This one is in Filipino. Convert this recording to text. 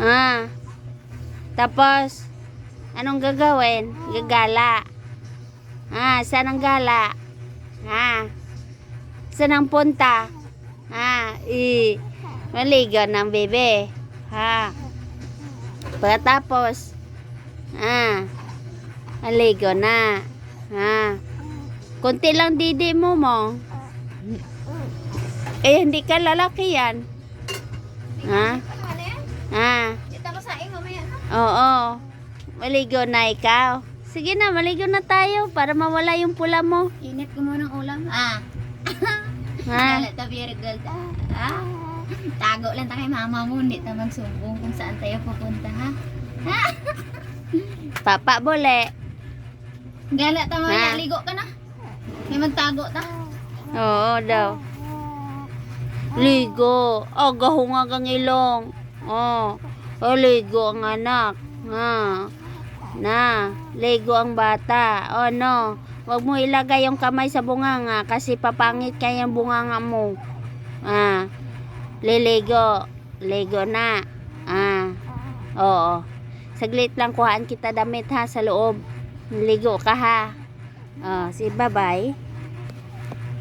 Ah. Tapos, anong gagawin? Gagala. Saan ang gala? Saan ang punta? Maligo ng bebe. Pagkatapos, maligo na. Kunti lang didi mo. Hindi ka lalaki yan. Kita mo sa inyo mamaya. Oo. Maligo na ikaw. Sige na, maligo na tayo para mawala yung pula mo. Init ko muna ng ulam. Galat ta Virgil. Tago lang tayo kay mama mo. Hindi ta magsumbong kung saan tayo pupunta, ha? Papa bole. Galat ta mamaya. Ligo ka na. May magtago ta. Oo daw. Ligo. Gahunga kang ilong. Ligo ang anak. Ligo ang bata. No. Huwag mo ilagay yung kamay sa bunganga kasi papangit kaya yung bunganga mo. Liligo. Ligo na. Oo. Saglit lang kuhaan kita damit ha sa loob. Ligo ka ha. Si bye-bye.